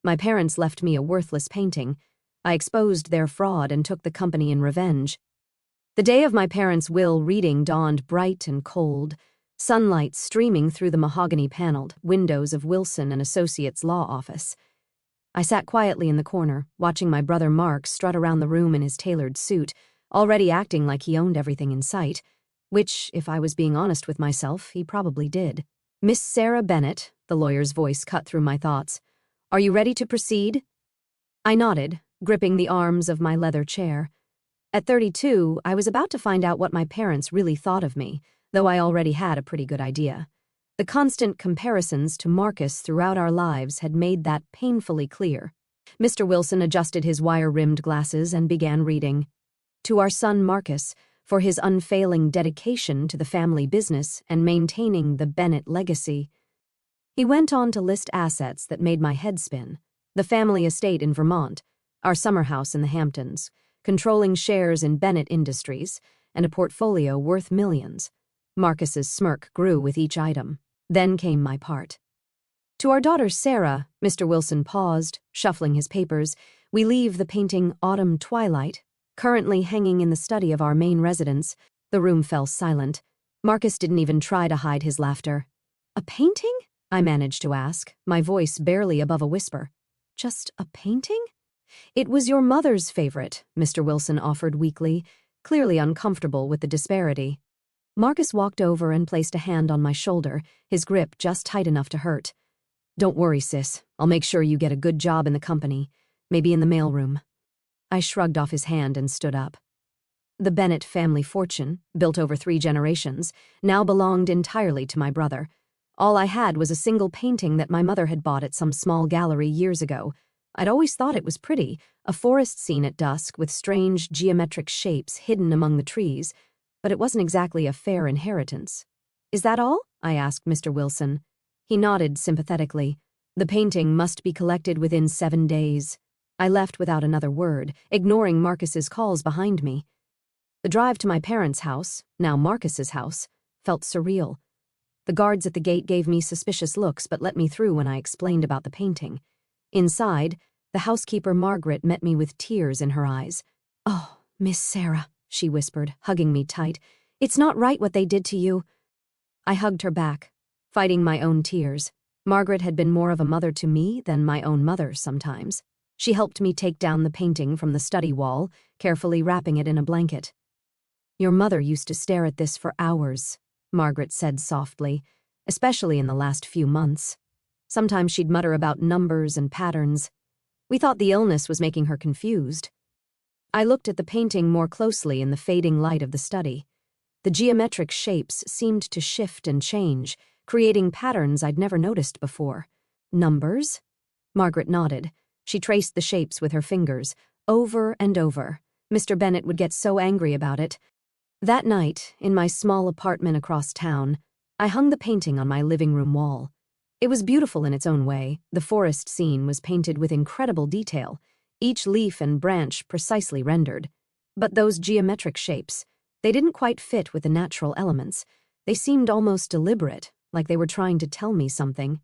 My parents left me a worthless painting. I exposed their fraud and took the company in revenge. The day of my parents' will reading dawned bright and cold, sunlight streaming through the mahogany-paneled windows of Wilson and Associates' law office. I sat quietly in the corner, watching my brother Mark strut around the room in his tailored suit, already acting like he owned everything in sight, which, if I was being honest with myself, he probably did. "Miss Sarah Bennett," the lawyer's voice cut through my thoughts. "Are you ready to proceed?" I nodded, gripping the arms of my leather chair. At 32, I was about to find out what my parents really thought of me, though I already had a pretty good idea. The constant comparisons to Marcus throughout our lives had made that painfully clear. Mr. Wilson adjusted his wire-rimmed glasses and began reading. "To our son Marcus, for his unfailing dedication to the family business and maintaining the Bennett legacy." He went on to list assets that made my head spin. The family estate in Vermont, our summer house in the Hamptons, controlling shares in Bennett Industries, and a portfolio worth millions. Marcus's smirk grew with each item. Then came my part. "To our daughter Sarah," Mr. Wilson paused, shuffling his papers, "we leave the painting Autumn Twilight, currently hanging in the study of our main residence." The room fell silent. Marcus didn't even try to hide his laughter. "A painting?" I managed to ask, my voice barely above a whisper. "Just a painting?" "It was your mother's favorite," Mr. Wilson offered weakly, clearly uncomfortable with the disparity. Marcus walked over and placed a hand on my shoulder, his grip just tight enough to hurt. "Don't worry, sis. I'll make sure you get a good job in the company, maybe in the mailroom." I shrugged off his hand and stood up. The Bennett family fortune, built over 3 generations, now belonged entirely to my brother. All I had was a single painting that my mother had bought at some small gallery years ago. I'd always thought it was pretty, a forest scene at dusk with strange geometric shapes hidden among the trees, but it wasn't exactly a fair inheritance. "Is that all?" I asked Mr. Wilson. He nodded sympathetically. "The painting must be collected within 7 days." I left without another word, ignoring Marcus's calls behind me. The drive to my parents' house, now Marcus's house, felt surreal. The guards at the gate gave me suspicious looks but let me through when I explained about the painting. Inside, the housekeeper Margaret met me with tears in her eyes. "Oh, Miss Sarah," she whispered, hugging me tight. "It's not right what they did to you." I hugged her back, fighting my own tears. Margaret had been more of a mother to me than my own mother sometimes. She helped me take down the painting from the study wall, carefully wrapping it in a blanket. "Your mother used to stare at this for hours," Margaret said softly, "especially in the last few months. Sometimes she'd mutter about numbers and patterns. We thought the illness was making her confused." I looked at the painting more closely in the fading light of the study. The geometric shapes seemed to shift and change, creating patterns I'd never noticed before. "Numbers?" Margaret nodded. She traced the shapes with her fingers, over and over. Mr. Bennett would get so angry about it. That night, in my small apartment across town, I hung the painting on my living room wall. It was beautiful in its own way. The forest scene was painted with incredible detail, each leaf and branch precisely rendered. But those geometric shapes, they didn't quite fit with the natural elements. They seemed almost deliberate, like they were trying to tell me something.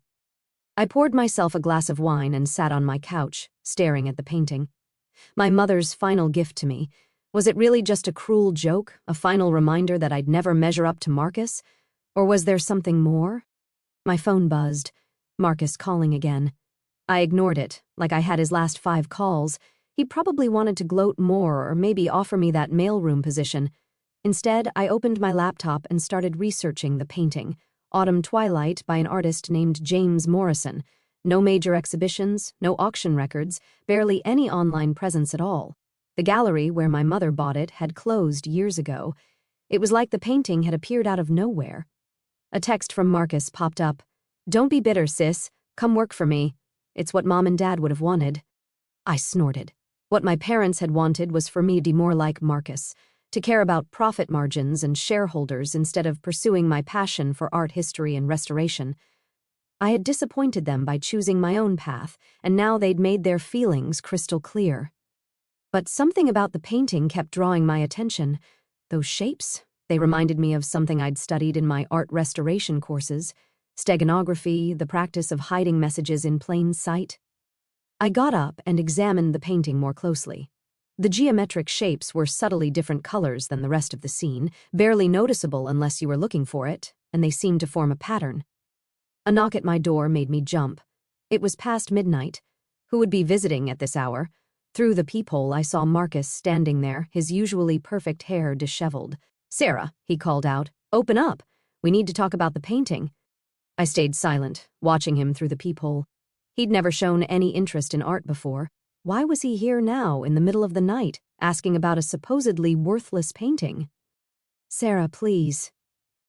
I poured myself a glass of wine and sat on my couch, staring at the painting. My mother's final gift to me. Was it really just a cruel joke, a final reminder that I'd never measure up to Marcus? Or was there something more? My phone buzzed. Marcus calling again. I ignored it, like I had his last 5 calls. He probably wanted to gloat more or maybe offer me that mailroom position. Instead, I opened my laptop and started researching the painting, Autumn Twilight by an artist named James Morrison. No major exhibitions, no auction records, barely any online presence at all. The gallery where my mother bought it had closed years ago. It was like the painting had appeared out of nowhere. A text from Marcus popped up. "Don't be bitter, sis. Come work for me. It's what Mom and Dad would have wanted." I snorted. What my parents had wanted was for me to be more like Marcus, to care about profit margins and shareholders instead of pursuing my passion for art history and restoration. I had disappointed them by choosing my own path, and now they'd made their feelings crystal clear. But something about the painting kept drawing my attention. Those shapes, they reminded me of something I'd studied in my art restoration courses. Steganography, the practice of hiding messages in plain sight. I got up and examined the painting more closely. The geometric shapes were subtly different colors than the rest of the scene, barely noticeable unless you were looking for it, and they seemed to form a pattern. A knock at my door made me jump. It was past midnight. Who would be visiting at this hour? Through the peephole, I saw Marcus standing there, his usually perfect hair disheveled. "Sarah," he called out, "open up. We need to talk about the painting." I stayed silent, watching him through the peephole. He'd never shown any interest in art before. Why was he here now, in the middle of the night, asking about a supposedly worthless painting? "Sarah, please."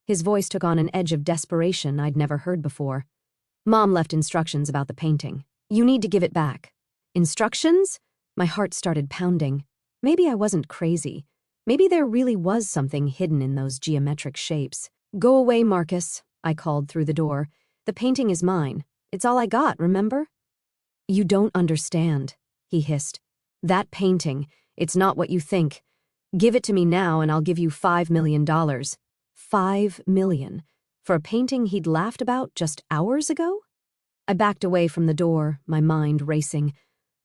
His voice took on an edge of desperation I'd never heard before. "Mom left instructions about the painting. You need to give it back." Instructions? My heart started pounding. Maybe I wasn't crazy. Maybe there really was something hidden in those geometric shapes. "Go away, Marcus," I called through the door. "The painting is mine. It's all I got, remember?" "You don't understand," he hissed. "That painting, it's not what you think. Give it to me now and I'll give you $5 million. $5 million? For a painting he'd laughed about just hours ago? I backed away from the door, my mind racing.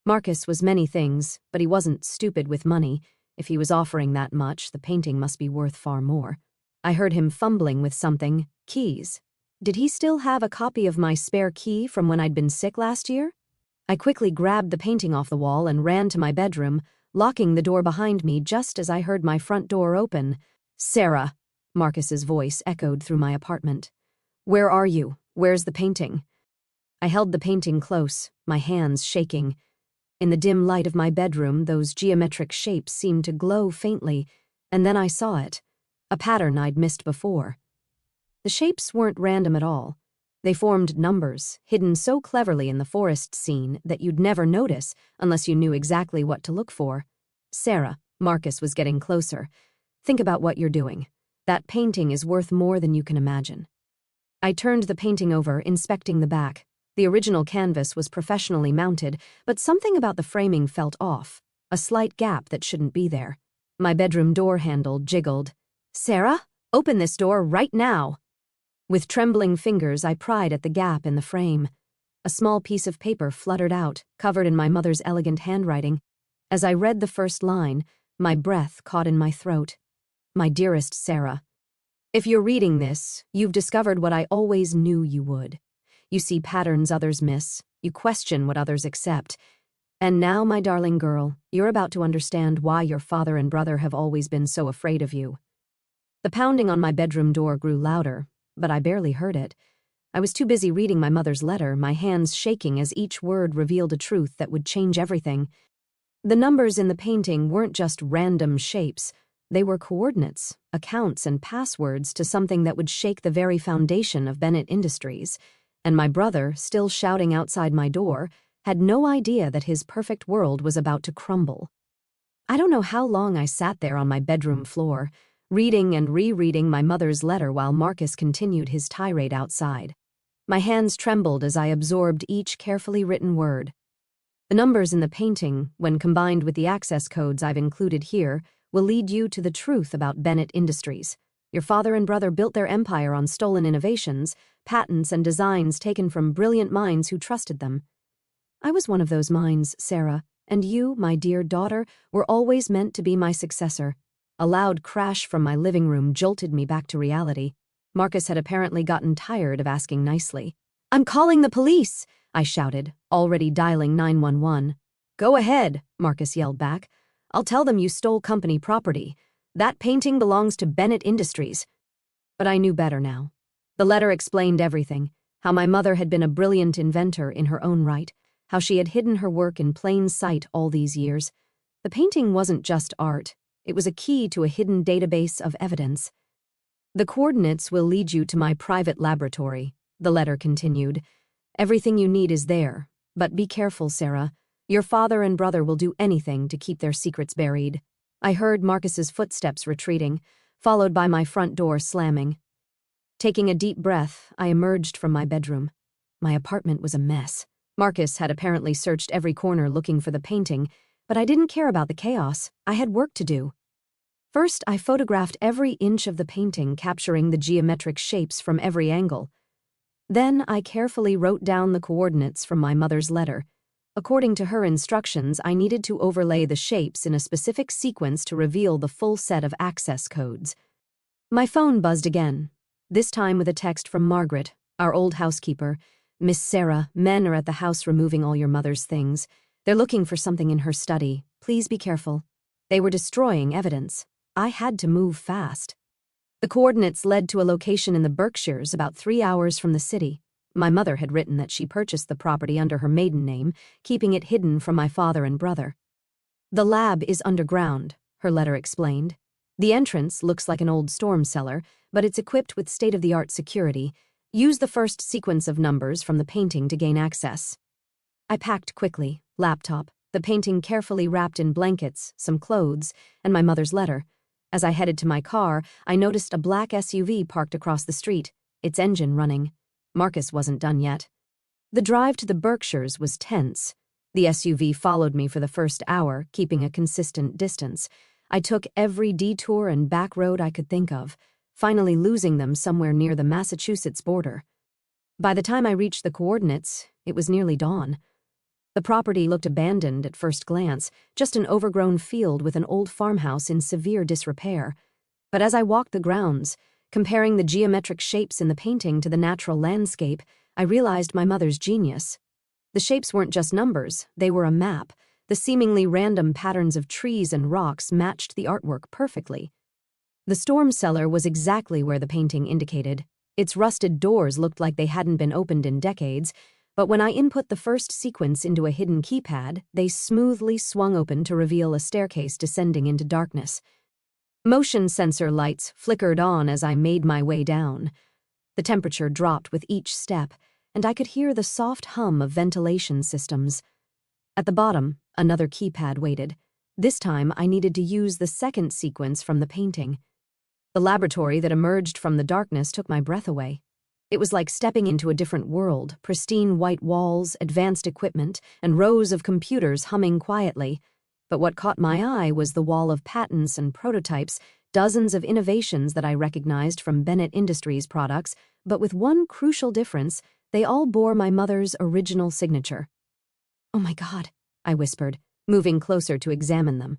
Marcus was many things, but he wasn't stupid with money. If he was offering that much, the painting must be worth far more. I heard him fumbling with something. Keys. Did he still have a copy of my spare key from when I'd been sick last year? I quickly grabbed the painting off the wall and ran to my bedroom, locking the door behind me just as I heard my front door open. "Sarah," Marcus's voice echoed through my apartment. "Where are you? Where's the painting?" I held the painting close, my hands shaking. In the dim light of my bedroom, those geometric shapes seemed to glow faintly, and then I saw it, a pattern I'd missed before. The shapes weren't random at all. They formed numbers, hidden so cleverly in the forest scene that you'd never notice unless you knew exactly what to look for. "Sarah," Marcus was getting closer. "Think about what you're doing. That painting is worth more than you can imagine." I turned the painting over, inspecting the back. The original canvas was professionally mounted, but something about the framing felt off, a slight gap that shouldn't be there. My bedroom door handle jiggled. "Sarah, open this door right now." With trembling fingers, I pried at the gap in the frame. A small piece of paper fluttered out, covered in my mother's elegant handwriting. As I read the first line, my breath caught in my throat. "My dearest Sarah, if you're reading this, you've discovered what I always knew you would. You see patterns others miss, you question what others accept. And now, my darling girl, you're about to understand why your father and brother have always been so afraid of you." The pounding on my bedroom door grew louder, but I barely heard it. I was too busy reading my mother's letter, my hands shaking as each word revealed a truth that would change everything. The numbers in the painting weren't just random shapes. They were coordinates, accounts, and passwords to something that would shake the very foundation of Bennett Industries. And my brother, still shouting outside my door, had no idea that his perfect world was about to crumble. I don't know how long I sat there on my bedroom floor, reading and rereading my mother's letter while Marcus continued his tirade outside. My hands trembled as I absorbed each carefully written word. The numbers in the painting, when combined with the access codes I've included here, will lead you to the truth about Bennett Industries. Your father and brother built their empire on stolen innovations, patents, and designs taken from brilliant minds who trusted them. I was one of those minds, Sarah, and you, my dear daughter, were always meant to be my successor. A loud crash from my living room jolted me back to reality. Marcus had apparently gotten tired of asking nicely. "I'm calling the police!" I shouted, already dialing 911. "Go ahead," Marcus yelled back. "I'll tell them you stole company property. That painting belongs to Bennett Industries." But I knew better now. The letter explained everything, how my mother had been a brilliant inventor in her own right, how she had hidden her work in plain sight all these years. The painting wasn't just art. It was a key to a hidden database of evidence. "The coordinates will lead you to my private laboratory," the letter continued. "Everything you need is there, but be careful, Sarah. Your father and brother will do anything to keep their secrets buried." I heard Marcus's footsteps retreating, followed by my front door slamming. Taking a deep breath, I emerged from my bedroom. My apartment was a mess. Marcus had apparently searched every corner looking for the painting, but I didn't care about the chaos. I had work to do. First, I photographed every inch of the painting, capturing the geometric shapes from every angle. Then I carefully wrote down the coordinates from my mother's letter. According to her instructions, I needed to overlay the shapes in a specific sequence to reveal the full set of access codes. My phone buzzed again, this time with a text from Margaret, our old housekeeper. "Miss Sarah, men are at the house removing all your mother's things. They're looking for something in her study. Please be careful." They were destroying evidence. I had to move fast. The coordinates led to a location in the Berkshires about 3 hours from the city. My mother had written that she purchased the property under her maiden name, keeping it hidden from my father and brother. "The lab is underground," her letter explained. "The entrance looks like an old storm cellar, but it's equipped with state-of-the-art security. Use the first sequence of numbers from the painting to gain access." I packed quickly, laptop, the painting carefully wrapped in blankets, some clothes, and my mother's letter. As I headed to my car, I noticed a black SUV parked across the street, its engine running. Marcus wasn't done yet. The drive to the Berkshires was tense. The SUV followed me for the first hour, keeping a consistent distance. I took every detour and back road I could think of, finally losing them somewhere near the Massachusetts border. By the time I reached the coordinates, it was nearly dawn. The property looked abandoned at first glance, just an overgrown field with an old farmhouse in severe disrepair. But as I walked the grounds, comparing the geometric shapes in the painting to the natural landscape, I realized my mother's genius. The shapes weren't just numbers, they were a map. The seemingly random patterns of trees and rocks matched the artwork perfectly. The storm cellar was exactly where the painting indicated. Its rusted doors looked like they hadn't been opened in decades, but when I input the first sequence into a hidden keypad, they smoothly swung open to reveal a staircase descending into darkness. Motion sensor lights flickered on as I made my way down. The temperature dropped with each step, and I could hear the soft hum of ventilation systems. At the bottom, another keypad waited. This time, I needed to use the second sequence from the painting. The laboratory that emerged from the darkness took my breath away. It was like stepping into a different world, pristine white walls, advanced equipment, and rows of computers humming quietly. But what caught my eye was the wall of patents and prototypes, dozens of innovations that I recognized from Bennett Industries products, but with one crucial difference: they all bore my mother's original signature. "Oh my God," I whispered, moving closer to examine them.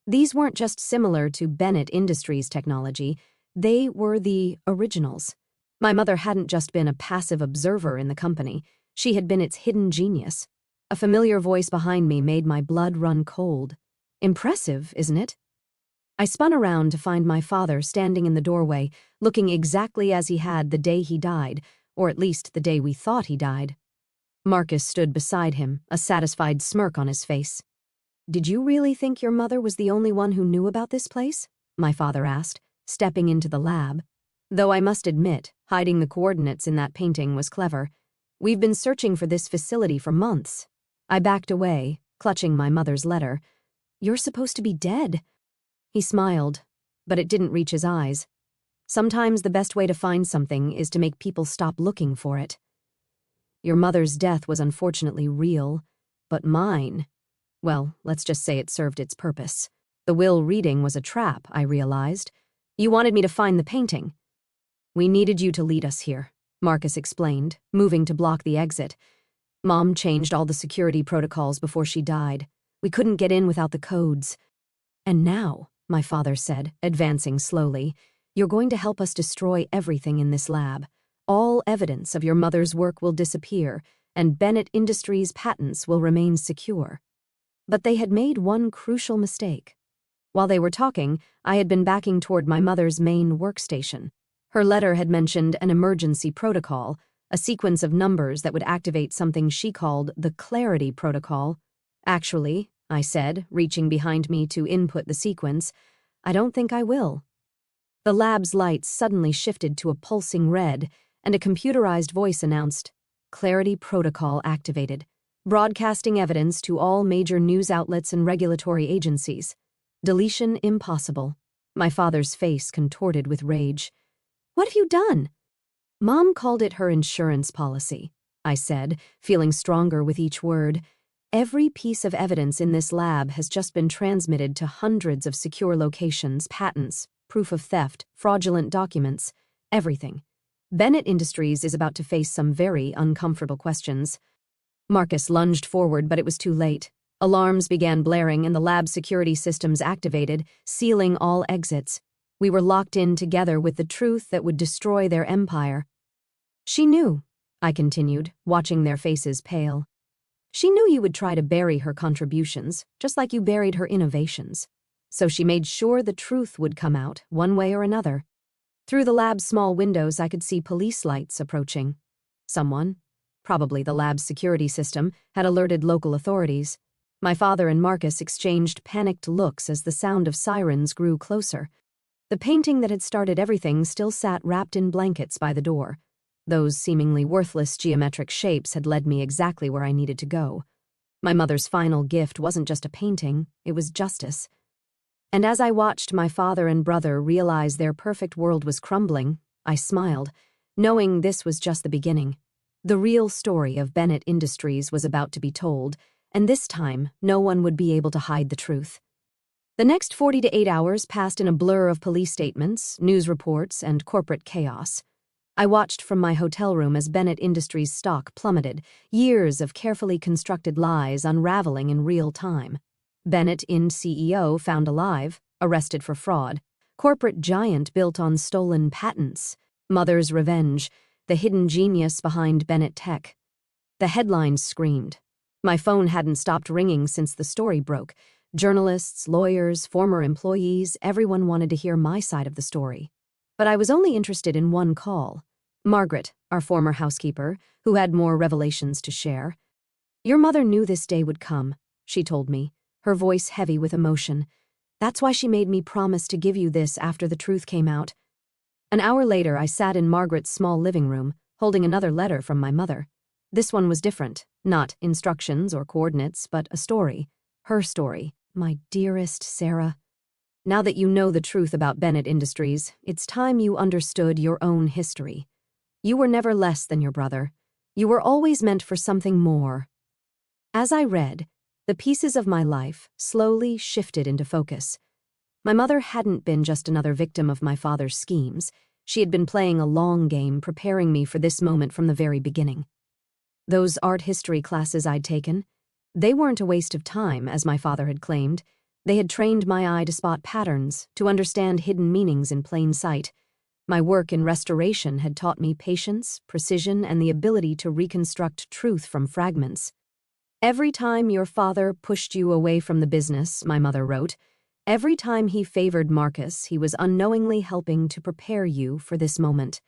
These weren't just similar to Bennett Industries technology, they were the originals. My mother hadn't just been a passive observer in the company, she had been its hidden genius. A familiar voice behind me made my blood run cold. "Impressive, isn't it?" I spun around to find my father standing in the doorway, looking exactly as he had the day he died, or at least the day we thought he died. Marcus stood beside him, a satisfied smirk on his face. "Did you really think your mother was the only one who knew about this place?" my father asked, stepping into the lab. Though I must admit, hiding the coordinates in that painting was clever. "We've been searching for this facility for months." I backed away, clutching my mother's letter. "You're supposed to be dead." He smiled, but it didn't reach his eyes. Sometimes the best way to find something is to make people stop looking for it. "Your mother's death was unfortunately real, but mine, well, let's just say it served its purpose. The will reading was a trap, I realized. You wanted me to find the painting." "We needed you to lead us here," Marcus explained, moving to block the exit. "Mom changed all the security protocols before she died. We couldn't get in without the codes. And now," my father said, advancing slowly, "you're going to help us destroy everything in this lab. All evidence of your mother's work will disappear, and Bennett Industries' patents will remain secure." But they had made one crucial mistake. While they were talking, I had been backing toward my mother's main workstation. Her letter had mentioned an emergency protocol, a sequence of numbers that would activate something she called the clarity protocol. "Actually," I said, reaching behind me to input the sequence, "I don't think I will." The lab's lights suddenly shifted to a pulsing red, and a computerized voice announced, "Clarity protocol activated, broadcasting evidence to all major news outlets and regulatory agencies. Deletion impossible." My father's face contorted with rage. "What have you done?" "Mom called it her insurance policy," I said, feeling stronger with each word. "Every piece of evidence in this lab has just been transmitted to hundreds of secure locations, patents, proof of theft, fraudulent documents, everything. Bennett Industries is about to face some very uncomfortable questions." Marcus lunged forward, but it was too late. Alarms began blaring and the lab security systems activated, sealing all exits. We were locked in together with the truth that would destroy their empire. She knew, I continued, watching their faces pale. She knew you would try to bury her contributions, just like you buried her innovations. So she made sure the truth would come out, one way or another. Through the lab's small windows, I could see police lights approaching. Someone, probably the lab's security system, had alerted local authorities. My father and Marcus exchanged panicked looks as the sound of sirens grew closer. The painting that had started everything still sat wrapped in blankets by the door. Those seemingly worthless geometric shapes had led me exactly where I needed to go. My mother's final gift wasn't just a painting, it was justice. And as I watched my father and brother realize their perfect world was crumbling, I smiled, knowing this was just the beginning. The real story of Bennett Industries was about to be told, and this time, no one would be able to hide the truth. The next 48 hours passed in a blur of police statements, news reports, and corporate chaos. I watched from my hotel room as Bennett Industries' stock plummeted, years of carefully constructed lies unraveling in real time. Bennett Ind CEO found alive, arrested for fraud. Corporate giant built on stolen patents. Mother's revenge, the hidden genius behind Bennett Tech. The headlines screamed. My phone hadn't stopped ringing since the story broke. Journalists, lawyers, former employees, everyone wanted to hear my side of the story. But I was only interested in one call. Margaret, our former housekeeper, who had more revelations to share. "Your mother knew this day would come," she told me, her voice heavy with emotion. "That's why she made me promise to give you this after the truth came out." An hour later, I sat in Margaret's small living room, holding another letter from my mother. This one was different, not instructions or coordinates, but a story. Her story. "My dearest Sarah, now that you know the truth about Bennett Industries, it's time you understood your own history. You were never less than your brother. You were always meant for something more." As I read, the pieces of my life slowly shifted into focus. My mother hadn't been just another victim of my father's schemes. She had been playing a long game, preparing me for this moment from the very beginning. Those art history classes I'd taken, they weren't a waste of time, as my father had claimed. They had trained my eye to spot patterns, to understand hidden meanings in plain sight. My work in restoration had taught me patience, precision, and the ability to reconstruct truth from fragments. "Every time your father pushed you away from the business," my mother wrote, "every time he favored Marcus, he was unknowingly helping to prepare you for this moment.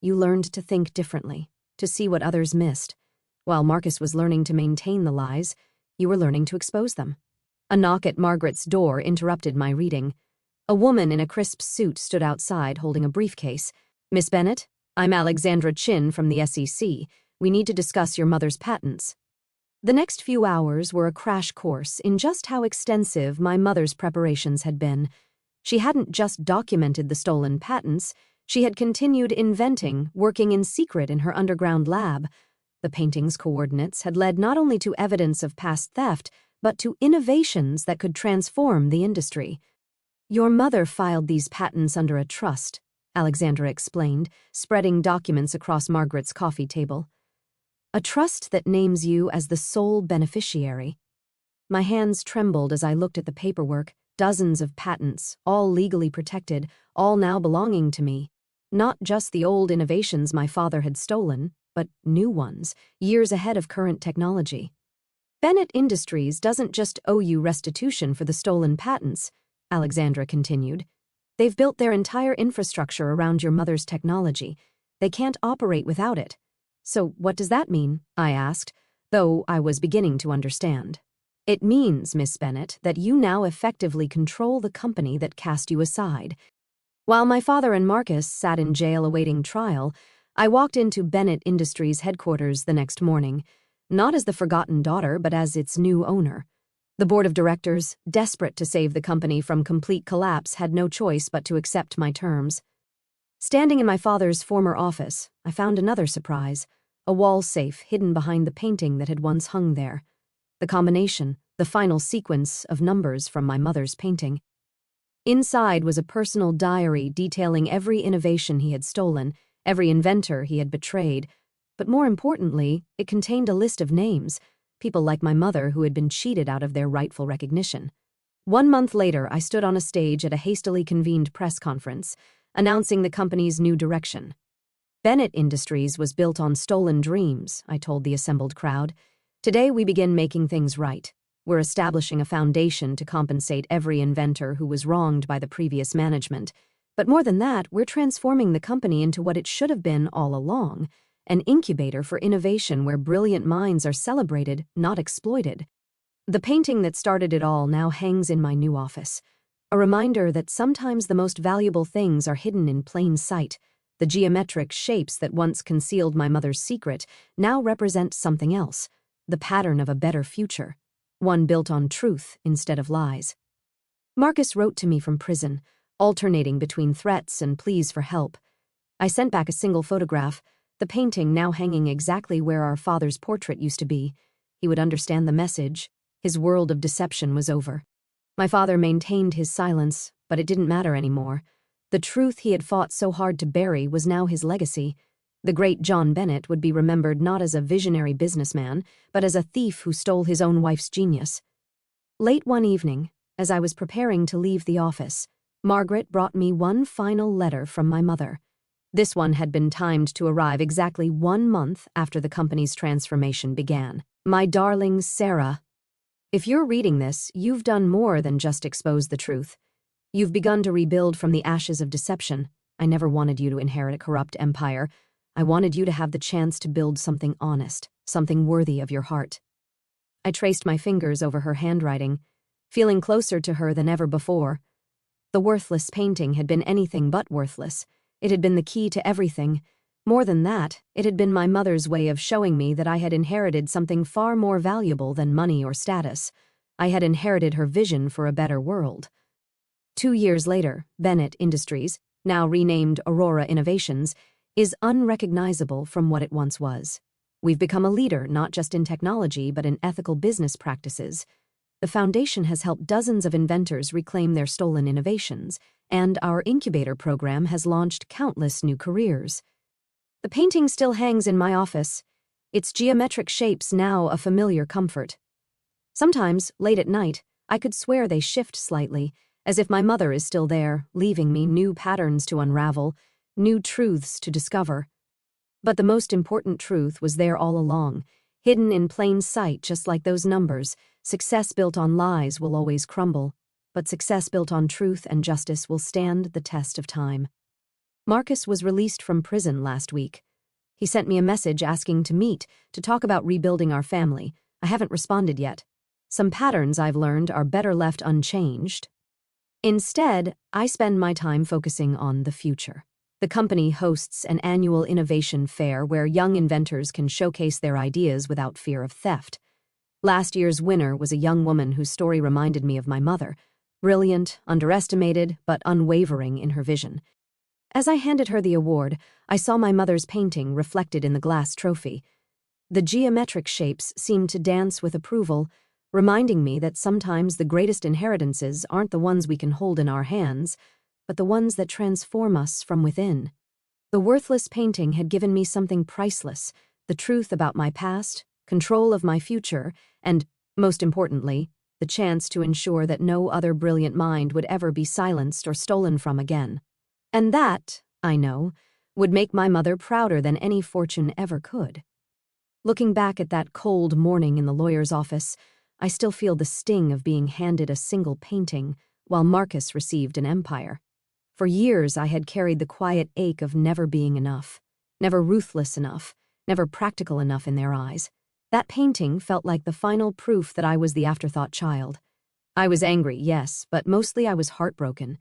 You learned to think differently, to see what others missed. While Marcus was learning to maintain the lies, you were learning to expose them." A knock at Margaret's door interrupted my reading. A woman in a crisp suit stood outside holding a briefcase. "Miss Bennett, I'm Alexandra Chin from the SEC. We need to discuss your mother's patents." The next few hours were a crash course in just how extensive my mother's preparations had been. She hadn't just documented the stolen patents, she had continued inventing, working in secret in her underground lab. The painting's coordinates had led not only to evidence of past theft, but to innovations that could transform the industry. "Your mother filed these patents under a trust," Alexandra explained, spreading documents across Margaret's coffee table. "A trust that names you as the sole beneficiary." My hands trembled as I looked at the paperwork, dozens of patents, all legally protected, all now belonging to me. Not just the old innovations my father had stolen, but new ones, years ahead of current technology. "Bennett Industries doesn't just owe you restitution for the stolen patents," Alexandra continued. "They've built their entire infrastructure around your mother's technology. They can't operate without it." "So what does that mean?" I asked, though I was beginning to understand. "It means, Miss Bennett, that you now effectively control the company that cast you aside." While my father and Marcus sat in jail awaiting trial, I walked into Bennett Industries headquarters the next morning, not as the forgotten daughter, but as its new owner. The board of directors, desperate to save the company from complete collapse, had no choice but to accept my terms. Standing in my father's former office, I found another surprise, a wall safe hidden behind the painting that had once hung there. The combination, the final sequence of numbers from my mother's painting. Inside was a personal diary detailing every innovation he had stolen, every inventor he had betrayed, but more importantly, it contained a list of names, people like my mother who had been cheated out of their rightful recognition. 1 month later, I stood on a stage at a hastily convened press conference, announcing the company's new direction. Bennett Industries was built on stolen dreams, I told the assembled crowd. Today we begin making things right. We're establishing a foundation to compensate every inventor who was wronged by the previous management. But more than that, we're transforming the company into what it should have been all along, an incubator for innovation where brilliant minds are celebrated, not exploited. The painting that started it all now hangs in my new office, a reminder that sometimes the most valuable things are hidden in plain sight. The geometric shapes that once concealed my mother's secret now represent something else, the pattern of a better future, one built on truth instead of lies. Marcus wrote to me from prison, alternating between threats and pleas for help. I sent back a single photograph, the painting now hanging exactly where our father's portrait used to be. He would understand the message. His world of deception was over. My father maintained his silence, but it didn't matter anymore. The truth he had fought so hard to bury was now his legacy. The great John Bennett would be remembered not as a visionary businessman, but as a thief who stole his own wife's genius. Late one evening, as I was preparing to leave the office, Margaret brought me one final letter from my mother. This one had been timed to arrive exactly 1 month after the company's transformation began. My darling Sarah, if you're reading this, you've done more than just expose the truth. You've begun to rebuild from the ashes of deception. I never wanted you to inherit a corrupt empire. I wanted you to have the chance to build something honest, something worthy of your heart. I traced my fingers over her handwriting, feeling closer to her than ever before. The worthless painting had been anything but worthless. It had been the key to everything. More than that, it had been my mother's way of showing me that I had inherited something far more valuable than money or status. I had inherited her vision for a better world. 2 years later, Bennett Industries, now renamed Aurora Innovations, is unrecognizable from what it once was. We've become a leader not just in technology but in ethical business practices. The foundation has helped dozens of inventors reclaim their stolen innovations, and our incubator program has launched countless new careers. The painting still hangs in my office, its geometric shapes now a familiar comfort. Sometimes, late at night, I could swear they shift slightly, as if my mother is still there, leaving me new patterns to unravel, new truths to discover. But the most important truth was there all along, hidden in plain sight just like those numbers. Success built on lies will always crumble, but success built on truth and justice will stand the test of time. Marcus was released from prison last week. He sent me a message asking to meet, to talk about rebuilding our family. I haven't responded yet. Some patterns I've learned are better left unchanged. Instead, I spend my time focusing on the future. The company hosts an annual innovation fair where young inventors can showcase their ideas without fear of theft. Last year's winner was a young woman whose story reminded me of my mother, brilliant, underestimated, but unwavering in her vision. As I handed her the award, I saw my mother's painting reflected in the glass trophy. The geometric shapes seemed to dance with approval, reminding me that sometimes the greatest inheritances aren't the ones we can hold in our hands, but the ones that transform us from within. The worthless painting had given me something priceless, the truth about my past, control of my future, and, most importantly, the chance to ensure that no other brilliant mind would ever be silenced or stolen from again. And that, I know, would make my mother prouder than any fortune ever could. Looking back at that cold morning in the lawyer's office, I still feel the sting of being handed a single painting while Marcus received an empire. For years I had carried the quiet ache of never being enough, never ruthless enough, never practical enough in their eyes. That painting felt like the final proof that I was the afterthought child. I was angry, yes, but mostly I was heartbroken.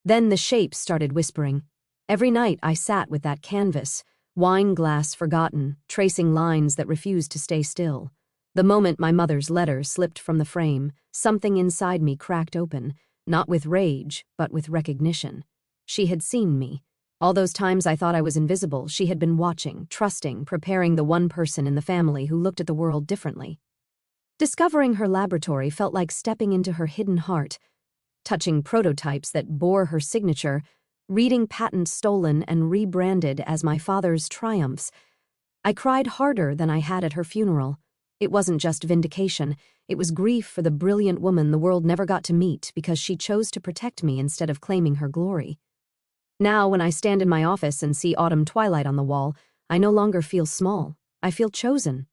Then the shapes started whispering. Every night I sat with that canvas, wine glass forgotten, tracing lines that refused to stay still. The moment my mother's letter slipped from the frame, something inside me cracked open, not with rage, but with recognition. She had seen me. All those times I thought I was invisible, she had been watching, trusting, preparing the one person in the family who looked at the world differently. Discovering her laboratory felt like stepping into her hidden heart, touching prototypes that bore her signature, reading patents stolen and rebranded as my father's triumphs. I cried harder than I had at her funeral. It wasn't just vindication, it was grief for the brilliant woman the world never got to meet because she chose to protect me instead of claiming her glory. Now, when I stand in my office and see autumn twilight on the wall, I no longer feel small. I feel chosen.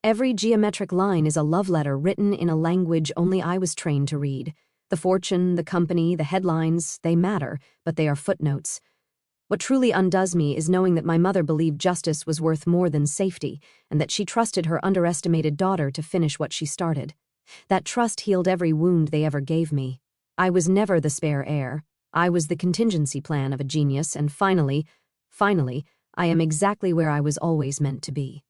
Every geometric line is a love letter written in a language only I was trained to read. The fortune, the company, the headlines, they matter, but they are footnotes. What truly undoes me is knowing that my mother believed justice was worth more than safety, and that she trusted her underestimated daughter to finish what she started. That trust healed every wound they ever gave me. I was never the spare heir. I was the contingency plan of a genius, and finally, I am exactly where I was always meant to be.